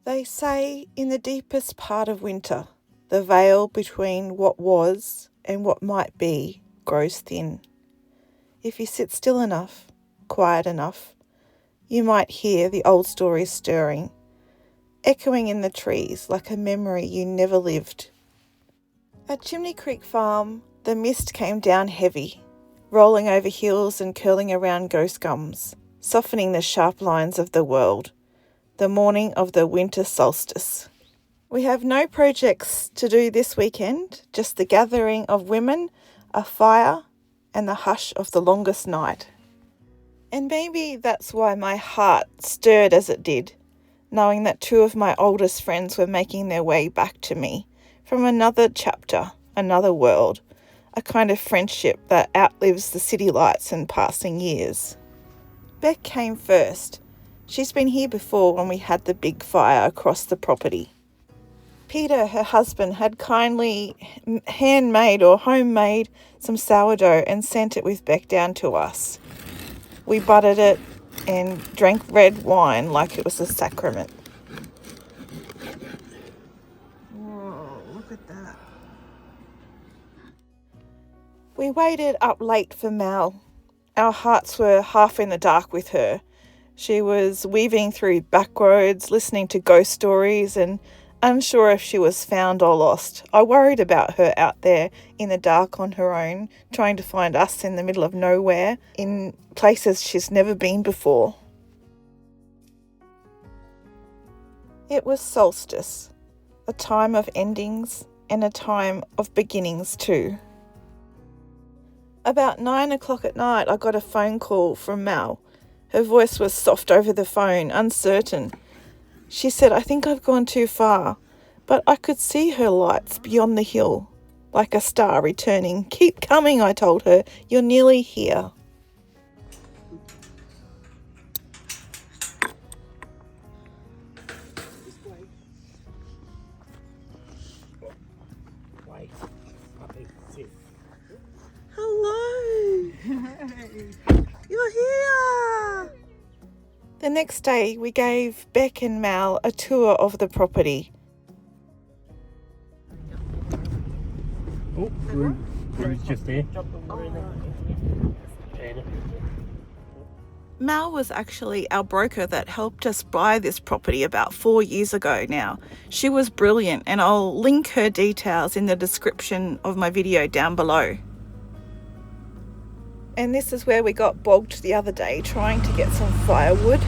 They say in the deepest part of winter, the veil between what was and what might be grows thin. If you sit still enough, quiet enough, you might hear the old stories stirring, echoing in the trees like a memory you never lived. At Chimney Creek Farm, the mist came down heavy, rolling over hills and curling around ghost gums, softening the sharp lines of the world. The morning of the Winter Solstice. We have no projects to do this weekend, just the gathering of women, a fire, and the hush of the longest night. And maybe that's why my heart stirred as it did, knowing that two of my oldest friends were making their way back to me from another chapter, another world, a kind of friendship that outlives the city lights and passing years. Beck came first. She's been here before when we had the big fire across the property. Peter, her husband, had kindly handmade or homemade some sourdough and sent it with Beck down to us. We buttered it and drank red wine like it was a sacrament. Whoa, look at that. We waited up late for Mal. Our hearts were half in the dark with her. She was weaving through back roads, listening to ghost stories and unsure if she was found or lost. I worried about her out there in the dark on her own, trying to find us in the middle of nowhere, in places she's never been before. It was solstice, a time of endings and a time of beginnings too. About 9 o'clock at night, I got a phone call from Mal. Her voice was soft over the phone, uncertain. She said, "I think I've gone too far," but I could see her lights beyond the hill, like a star returning. "Keep coming," I told her. "You're nearly here." Hello! You're here! The next day, we gave Beck and Mal a tour of the property. Oh, Rue's just there. Mal was actually our broker that helped us buy this property about 4 years ago now. She was brilliant, and I'll link her details in the description of my video down below. And this is where we got bogged the other day trying to get some firewood.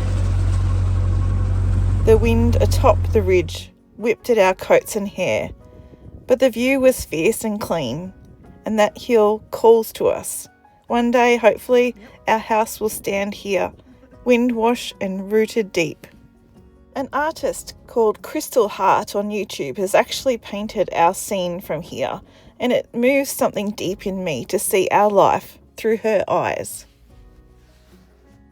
The wind atop the ridge whipped at our coats and hair, but the view was fierce and clean, and that hill calls to us. One day, hopefully, our house will stand here, wind-washed and rooted deep. An artist called Crystal Heart on YouTube has actually painted our scene from here, and it moves something deep in me to see our life through her eyes.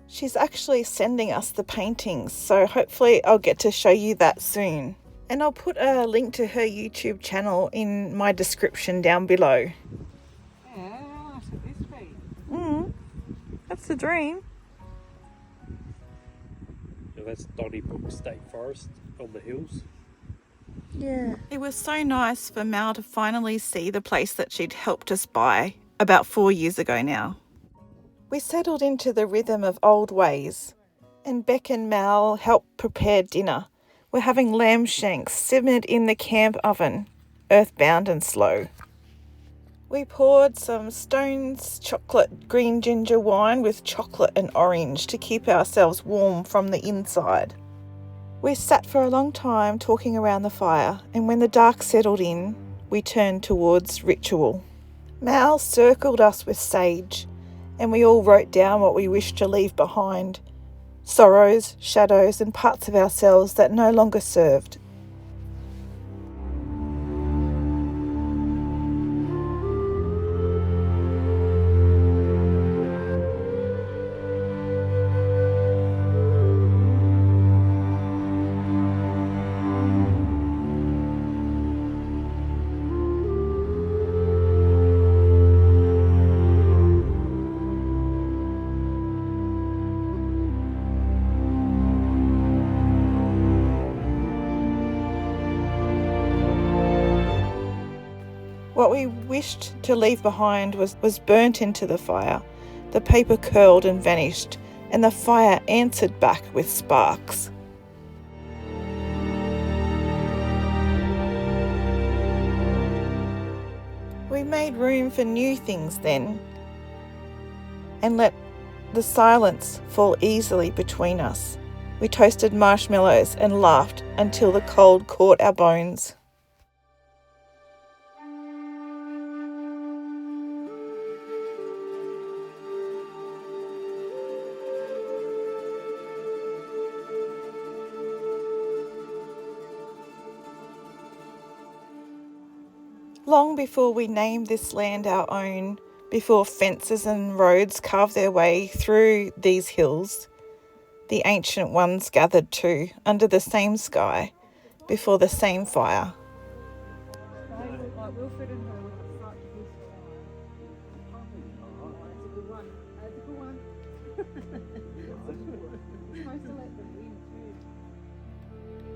She's actually sending us the paintings, so hopefully I'll get to show you that soon. And I'll put a link to her YouTube channel in my description down below. Yeah, that's a this way. That's the dream. So that's Donnybrook State Forest on the hills. Yeah. It was so nice for Mal to finally see the place that she'd helped us buy about 4 years ago now. We settled into the rhythm of old ways, and Beck and Mal helped prepare dinner. We're having lamb shanks simmered in the camp oven, earthbound and slow. We poured some Stone's chocolate green ginger wine with chocolate and orange to keep ourselves warm from the inside. We sat for a long time talking around the fire, and when the dark settled in, we turned towards ritual. Mal circled us with sage, and we all wrote down what we wished to leave behind. Sorrows, shadows, and parts of ourselves that no longer served. What we wished to leave behind was burnt into the fire. The paper curled and vanished, and the fire answered back with sparks. We made room for new things then, and let the silence fall easily between us. We toasted marshmallows and laughed until the cold caught our bones. Long before we named this land our own, before fences and roads carved their way through these hills, the ancient ones gathered too, under the same sky, before the same fire. Like Wilfred and her with such peaceful eyes. That's a good one. That's a good one. You're supposed to let them in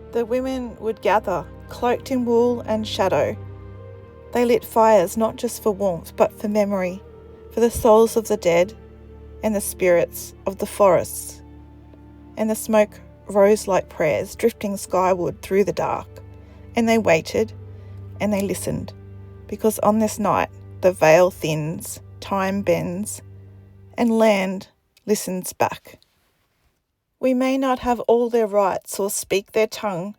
too. The women would gather, cloaked in wool and shadow. They lit fires not just for warmth, but for memory, for the souls of the dead and the spirits of the forests. And the smoke rose like prayers, drifting skyward through the dark. And they waited, and they listened, because on this night the veil thins, time bends, and land listens back. We may not have all their rights or speak their tongue,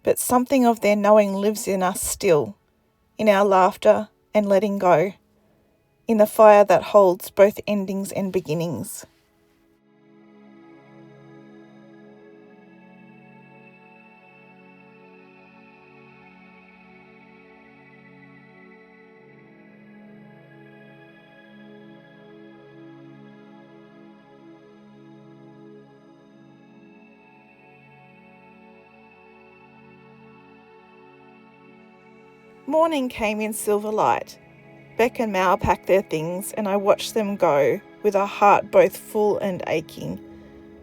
but something of their knowing lives in us still, in our laughter and letting go, in the fire that holds both endings and beginnings. Morning came in silver light. Beck and Mal packed their things, and I watched them go, with a heart both full and aching.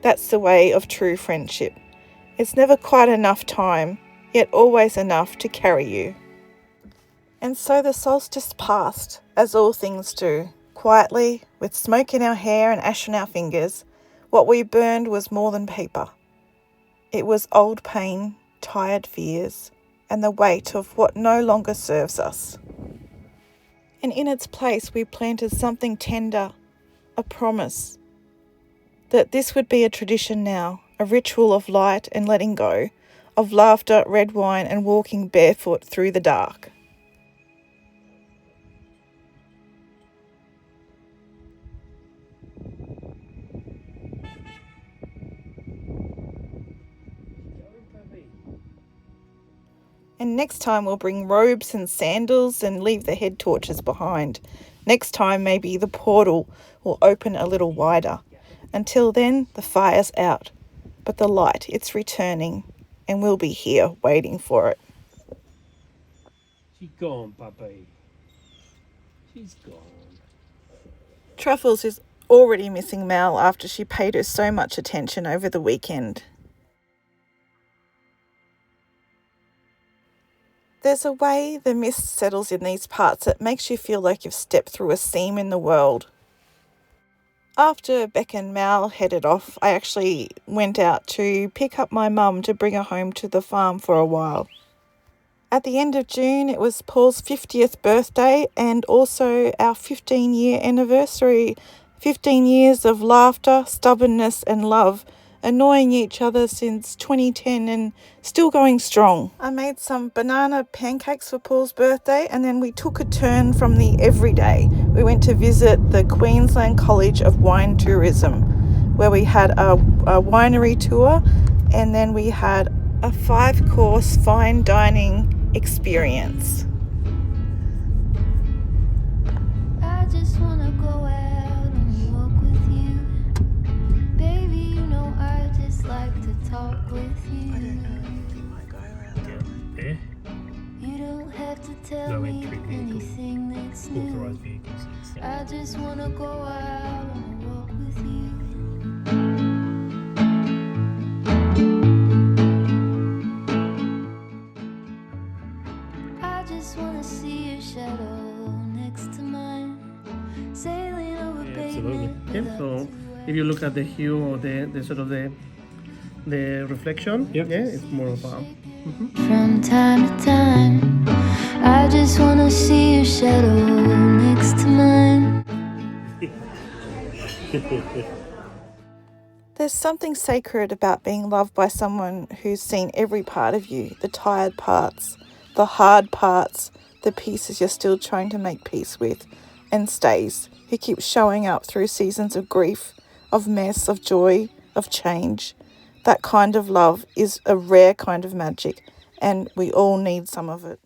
That's the way of true friendship. It's never quite enough time, yet always enough to carry you. And so the solstice passed, as all things do, quietly, with smoke in our hair and ash on our fingers. What we burned was more than paper. It was old pain, tired fears, and the weight of what no longer serves us. And in its place we planted something tender, a promise, that this would be a tradition now, a ritual of light and letting go, of laughter, red wine, and walking barefoot through the dark. And next time we'll bring robes and sandals and leave the head torches behind. Next time maybe the portal will open a little wider. Until then, the fire's out. But the light, it's returning, and we'll be here waiting for it. She's gone, puppy. She's gone. Truffles is already missing Mal after she paid her so much attention over the weekend. There's a way the mist settles in these parts that makes you feel like you've stepped through a seam in the world. After Beck and Mal headed off, I actually went out to pick up my mum to bring her home to the farm for a while. At the end of June, it was Paul's 50th birthday and also our 15-year anniversary. 15 years of laughter, stubbornness and love, annoying each other since 2010 and still going strong. I made some banana pancakes for Paul's birthday, and then we took a turn from the everyday. We went to visit the Queensland College of Wine Tourism, where we had a winery tour, and then we had a 5-course fine dining experience. I just wanna go out and walk with you. Baby, you know I just like to talk with you. I don't know if you might go around there. Yeah. You don't have to tell No me entry vehicle. anything that's new. Authorised vehicles. I just wanna go out and walk with you. I just wanna see your shadow Absolutely. Yeah, so if you look at the hue or the sort of the reflection, Yep. yeah, it's more of a From time to time, I just wanna see your shadow next to mine. There's something sacred about being loved by someone who's seen every part of you, the tired parts, the hard parts, the pieces you're still trying to make peace with, and stays, who keeps showing up through seasons of grief, of mess, of joy, of change. That kind of love is a rare kind of magic, and we all need some of it.